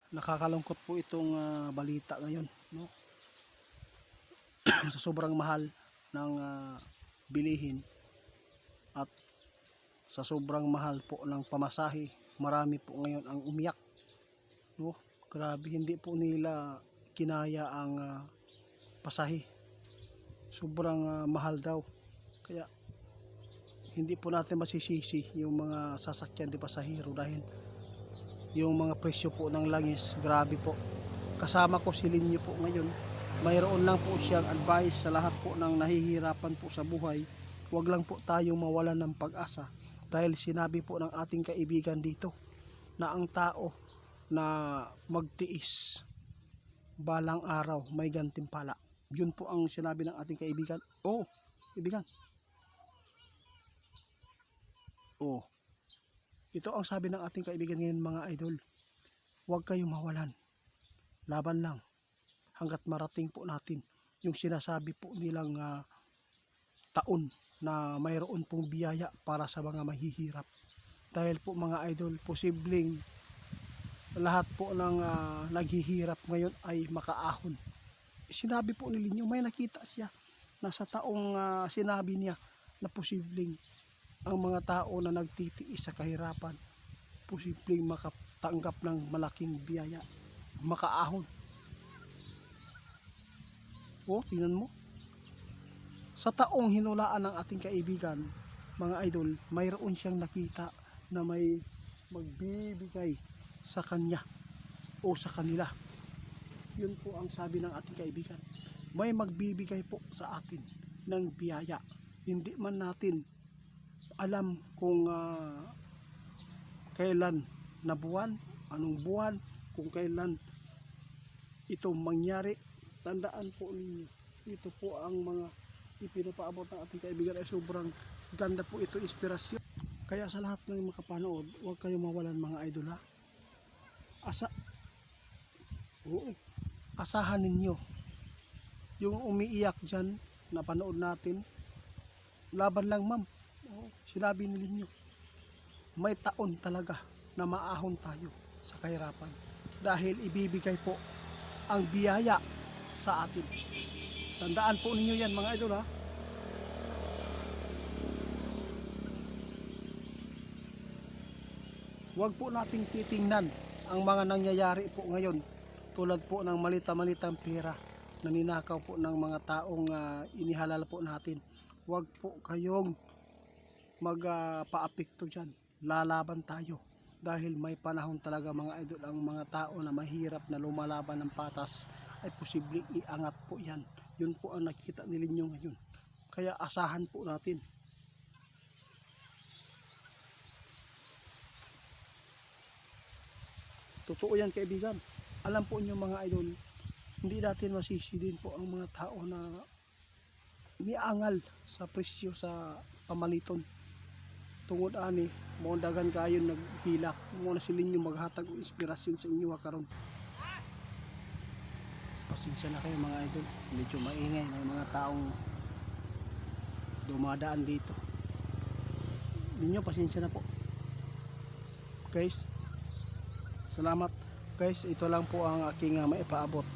Nakakalungkot po itong balita ngayon, no? Sa sobrang mahal ng bilihin at sa sobrang mahal po ng pamasahe, marami po ngayon ang umiyak, no? Grabe, hindi po nila kinaya ang pasahe. Sobrang mahal daw. Kaya hindi po natin masisisi yung mga sasakyan de pasahero dahil yung mga presyo po ng langis, grabe po. Kasama ko si Linyo po ngayon. Mayroon lang po siyang advice sa lahat po ng nahihirapan po sa buhay. Huwag lang po tayong mawalan ng pag-asa dahil sinabi po ng ating kaibigan dito na ang tao na magtiis balang araw may gantimpala. Yun po ang sinabi ng ating kaibigan. Oh, kaibigan. Oh, ito ang sabi ng ating kaibigan ngayon, mga idol. Huwag kayong mawalan. Laban lang hanggat marating po natin yung sinasabi po nilang taon na mayroon pong biyaya para sa mga mahihirap. Dahil po mga idol, posibleng lahat po ng naghihirap ngayon ay makaahon. Sinabi po ni Linyo, may nakita siya na sa taong sinabi niya na posibleng ang mga tao na nagtitiis sa kahirapan, posibleng makatanggap ng malaking biyaya, makaahon. O, tingnan mo. Sa taong hinulaan ng ating kaibigan, mga idol, mayroon siyang nakita na may magbibigay sa kanya o sa kanila. Yun po ang sabi ng ating kaibigan. May magbibigay po sa atin ng biyaya. Hindi man natin alam kung kailan na buwan, anong buwan, kung kailan ito mangyari. Tandaan po ninyo, ito po ang mga ipinapaabot ng ating kaibigan ay sobrang ganda po ito, inspirasyon. Kaya sa lahat ng makapanood, huwag kayong mawalan, mga idol, ha. Asahan ninyo yung umiiyak dyan na panood natin. Laban lang, ma'am. Sinabi ni Linyo, may taon talaga na maahon tayo sa kahirapan dahil ibibigay po ang biyaya sa atin. Tandaan po ninyo yan, mga idol, ha. Huwag po nating titingnan ang mga nangyayari po ngayon tulad po ng malita-malitang pera na ninakaw po ng mga taong inihalal po natin. Huwag po kayong magpaapekto dyan. Lalaban tayo dahil may panahon talaga, mga idol, ang mga tao na mahirap na lumalaban ng patas ay posibleng iangat po yan. Yun po ang nakikita ni Linyo ngayon. Kaya asahan po natin. Totoo yan, kaibigan. Alam po niyo, mga idol, hindi natin masisi din po ang mga tao na niangal sa presyo sa pamaliton. Tungod ani, mga dagan kayo naghilak. Muna sila nyo maghatag o inspirasyon sa inyo karon. Pasensya na kayo, mga idol. Medyo maingay. May mga taong dumadaan dito. Ninyo, pasensya na po. Guys, salamat. Guys, ito lang po ang aking maipaabot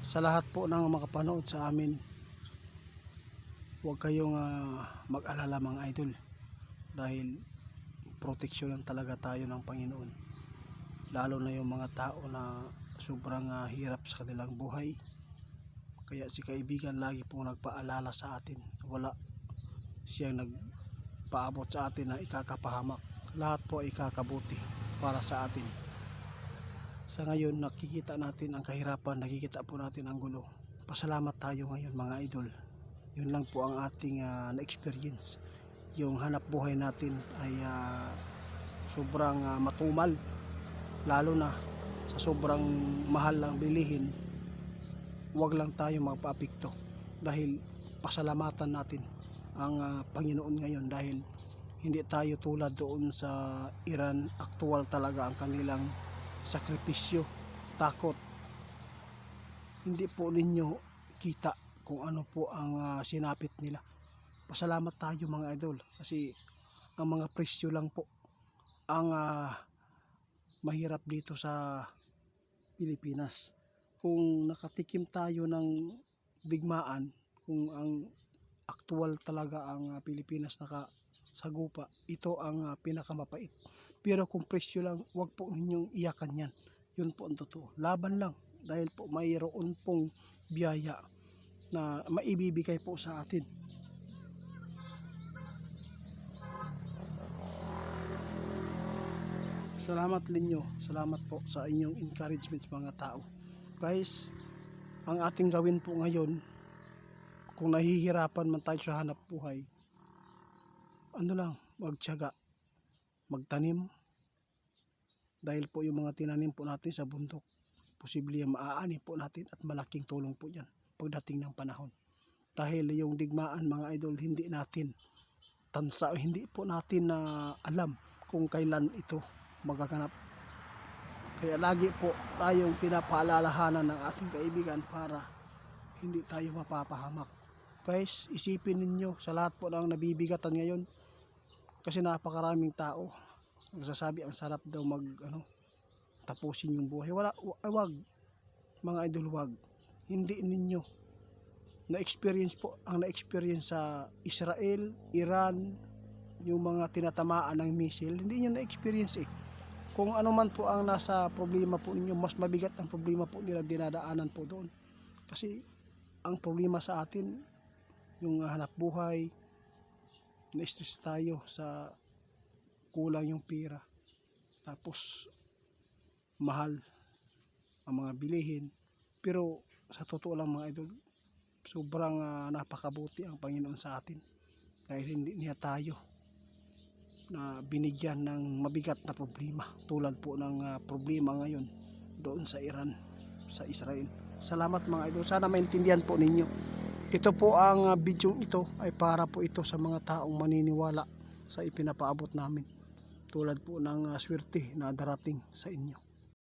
sa lahat po ng makapanood sa amin. Huwag kayong mag-alala, mga idol, dahil proteksyon lang talaga tayo ng Panginoon, lalo na yung mga tao na sobrang hirap sa kanilang buhay. Kaya si kaibigan lagi pong nagpaalala sa atin, wala siyang nagpaabot sa atin na ikakapahamak, lahat po ay ikakabuti para sa atin. Sa ngayon nakikita natin ang kahirapan, nakikita po natin ang gulo. Pasalamat tayo ngayon, mga idol. Yun lang po ang ating na-experience. Yung hanap buhay natin ay sobrang matumal, lalo na sa sobrang mahal lang bilihin. Huwag lang tayo magpaapekto dahil pasalamatan natin ang Panginoon ngayon dahil hindi tayo tulad doon sa Iran. Aktual talaga ang kanilang sakripisyo, takot. Hindi po ninyo kita kung ano po ang sinapit nila. Pasalamat tayo, mga idol, kasi ang mga presyo lang po ang mahirap dito sa Pilipinas. Kung nakatikim tayo ng digmaan, kung ang aktual talaga ang Pilipinas nakasagupa, ito ang pinakamapait. Pero kung presyo lang, wag po ninyong iyakan yan. Yun po ang totoo. Laban lang dahil po mayroon pong biyaya na maibibigay po sa atin. Salamat linyo, salamat po sa inyong encouragement mga tao. Guys, ang ating gawin po ngayon, kung nahihirapan man tayo sa hanap buhay, ano lang, magtiyaga, magtanim, dahil po yung mga tinanim po natin sa bundok, posible maaani po natin at malaking tulong po yan pagdating ng panahon. Dahil yung digmaan mga idol, hindi natin tansa, hindi po natin na alam kung kailan ito magaganap. Kaya lagi po tayong pinapaalalahanan ng ating kaibigan para hindi tayo mapapahamak. Guys, isipin ninyo sa lahat po ng nabibigatan ngayon, kasi napakaraming tao nagsasabi ang sarap daw tapusin yung buhay. Wag mga idol, wag. Hindi ninyo na-experience po ang na-experience sa Israel, Iran, yung mga tinatamaan ng missile, hindi nyo na-experience Kung ano man po ang nasa problema po ninyo, mas mabigat ang problema po nila dinadaanan po doon. Kasi ang problema sa atin, yung hanap buhay, na-stress tayo sa kulang yung pera. Tapos mahal ang mga bilihin. Pero sa totoo lang mga idol, sobrang napakabuti ang Panginoon sa atin. Dahil hindi niya tayo na binigyan ng mabigat na problema tulad po ng problema ngayon doon sa Iran, sa Israel. Salamat mga idol, sana maintindihan po ninyo. Ito po ang video ito ay para po ito sa mga taong maniniwala sa ipinapaabot namin, tulad po ng swerte na darating sa inyo.